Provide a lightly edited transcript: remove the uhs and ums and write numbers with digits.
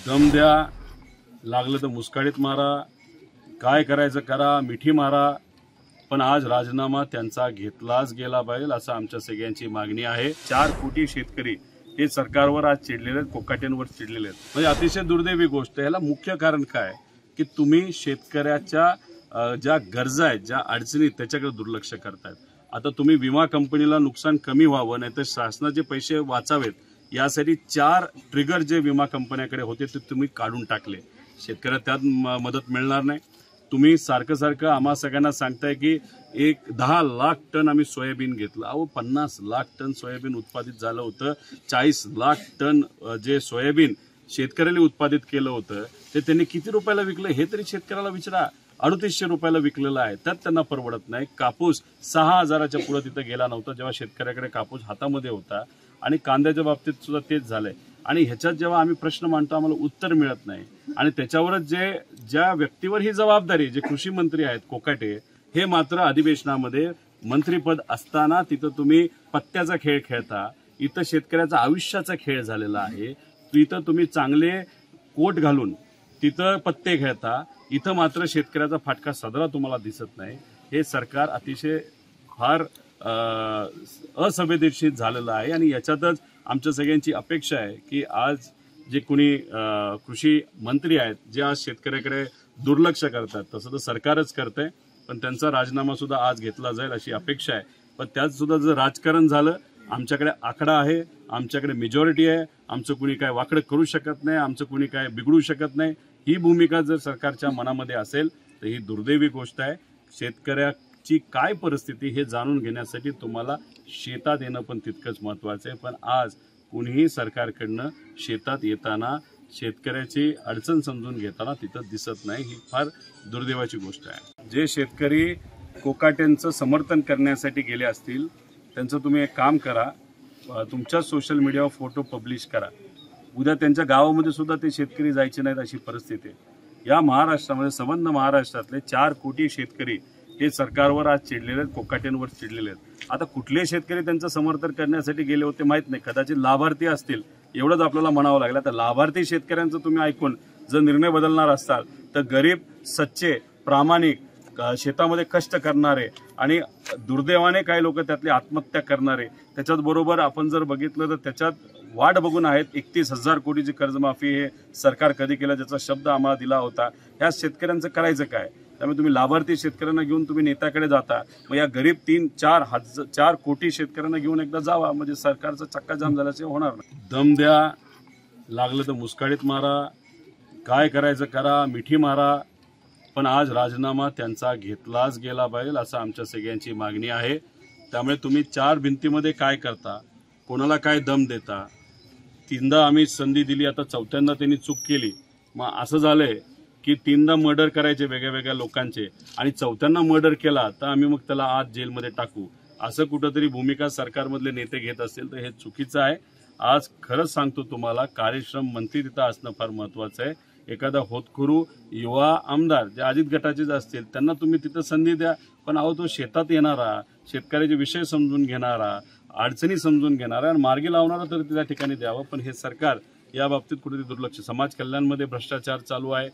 दम द्या, लागलं तर मुस्काळीत मारा, काय करायचं करा, मिठी मारा, पण आज राजीनामा त्यांचा घेतलाच गेला पाहिजे असं आमच्या सगळ्यांची मागणी आहे। 4 कोटी शेतकरी हे सरकारवर आज चिडलेले आहेत, कोकाटेंवर चिडलेले आहेत। म्हणजे अतिशय दुर्दैवी गोष्ट आहे। याला मुख्य कारण काय की तुम्ही शेतकऱ्याच्या ज्या गरजा आहेत, ज्या अडचणी त्याच्याकडे दुर्लक्ष करतायत। आता तुम्ही विमा कंपनीला नुकसान कमी व्हावं, नाहीतर शासनाचे पैसे वाचावेत यासाठी 4 ट्रिगर जे विमा कंपन्याकडे होते ते तुम्ही काढून टाकले। शेतकऱ्याला त्यात मदत मिळणार नाही। तुम्ही सारखं आम्हा सगळ्यांना सांगताय की 10 लाख टन आम्ही सोयाबीन घेतलं। अहो 50 लाख टन सोयाबीन उत्पादित झालं होतं। 40 लाख टन जे सोयाबीन शेतकऱ्याने उत्पादित केलं होतं ते त्यांनी किती रुपयाला विकलं हे तरी शेतकऱ्याला विचारा। 3800 रुपयाला विकलेलं आहे, त्यात त्यांना परवडत नाही। कापूस 6000च्या पुढे तिथे गेला नव्हता जेव्हा शेतकऱ्याकडे कापूस हातामध्ये होता। आणि कांद्याच्या बाबतीत सुद्धा तेच झालंय। आणि ह्याच्यात जेव्हा आम्ही प्रश्न मांडतो आम्हाला उत्तर मिळत नाही। आणि त्याच्यावरच ज्या व्यक्तीवर ही जबाबदारी, जे कृषी मंत्री आहेत कोकाटे, हे मात्र अधिवेशनामध्ये मंत्रीपद असताना तिथं तुम्ही पत्त्याचा खेळ खेळता। इथं शेतकऱ्याचा आयुष्याचा खेळ झालेला आहे। तिथं तुम्ही चांगले कोट घालून तिथं पत्ते खेळता, इथं मात्र शेतकऱ्याचा फाटका सदरा तुम्हाला दिसत नाही। हे सरकार अतिशय फार असंवेदनशील झालेलं आहे। आणि याच्यातच आमच्या सगळ्यांची अपेक्षा आहे की आज जे कोणी कृषी मंत्री आहेत जे आज शेतकऱ्याकडे दुर्लक्ष करतात, तसं तर सरकारच करतंय, पण त्यांचा राजीनामा सुद्धा आज घेतला जाईल अशी अपेक्षा आहे। पण त्यात सुद्धा जर राजकारण झालं, आमच्याकडे आकडा आहे, आमच्याकडे मेजॉरिटी आहे, आमचं कुणी काय वाकडं करू शकत नाही, आमचं कुणी काय बिघडू शकत नाही, ही भूमिका जर सरकारच्या मनामध्ये असेल तर ही दुर्दैवी गोष्ट आहे। शेतकऱ्याची काय परिस्थिती हे जाणून घेण्यासाठी तुम्हाला शेतात येणं पण तितकंच महत्त्वाचं आहे। पण आज कुणीही सरकारकडनं शेतात येताना शेतकऱ्याची अडचण समजून घेताना तिथं दिसत नाही। ही फार दुर्दैवाची गोष्ट आहे। जे शेतकरी कोकाटेंचं समर्थन करण्यासाठी गेले असतील त्यांचं तुम्ही एक काम करा, तुमच्या सोशल मीडियावर फोटो पब्लिश करा। उद्या त्यांच्या गावामध्ये सुद्धा ते शेतकरी जायचे नाहीत अशी परिस्थिती आहे। या महाराष्ट्रामध्ये, संबंध महाराष्ट्रातले 4 कोटी शेतकरी हे सरकारवर आज चिडलेले आहेत, कोकाटेंवर चिडलेले आहेत। आता कुठले शेतकरी त्यांचं समर्थन करण्यासाठी गेले होते माहित नाही, कदाचित लाभार्थी असतील, एवढंच आपल्याला म्हणावं लागलं। तर लाभार्थी शेतकऱ्यांचं तुम्ही ऐकून जर निर्णय बदलणार असाल तर गरीब, सच्चे, प्रामाणिक, शेतामध्ये कष्ट करणारे आणि दुर्दैवाने काही लोक त्यातली आत्महत्या करणारे, त्याच्यात बरोबर आपण जर बघितलं तर त्याच्यात वाट बघून आहेत। 31,000 कोटीची कर्जमाफी हे सरकार कधी केलं ज्याचा शब्द आम्हाला दिला होता। ह्या शेतकऱ्यांचं करायचं काय? त्यामुळे तुम्ही लाभार्थी शेतकऱ्यांना घेऊन तुम्ही नेत्याकडे जाता, मग या गरीब 3-4 कोटी शेतकऱ्यांना घेऊन एकदा जावा, म्हणजे सरकारचा चक्काजाम झाल्याचे होणार नाही। दम द्या, लागलं तर मुस्काळीत मारा, काय करायचं करा, मिठी मारा, पण आज राजीनामा त्यांचा घेतलाच गेला पाहिजे असं आमच्या सगळ्यांची मागणी आहे। त्यामुळे तुम्ही 4 भिंतीमध्ये काय करता, कोणाला काय दम देता? 3दा आम्ही संधी दिली, आता 4थ्यांदा त्यांनी चूक केली। मग असं झालंय की 3दा मर्डर करायचे वेगळ्या लोकांचे आणि 4थ्यांदा मर्डर केला तर आम्ही मग त्याला आज जेलमध्ये टाकू, असं कुठंतरी भूमिका सरकारमधले नेते घेत असतील तर हे चुकीचं आहे। आज खरंच सांगतो तुम्हाला, कार्यक्षम मंत्री तिथं असणं फार महत्त्वाचं आहे। एखादा होतकरू युवा आमदार जे अजित गटाचेच असतील त्यांना तुम्ही तिथं संधी द्या, पण अहो तो शेतात येणारा, शेतकऱ्याचे विषय समजून घेणारा, अडचणी समजून घेणारा आणि मार्गी लावणारा तर त्या ठिकाणी द्यावं। पण हे सरकार या बाबतीत कुठेतरी दुर्लक्ष, समाज कल्याणमध्ये भ्रष्टाचार चालू आहे।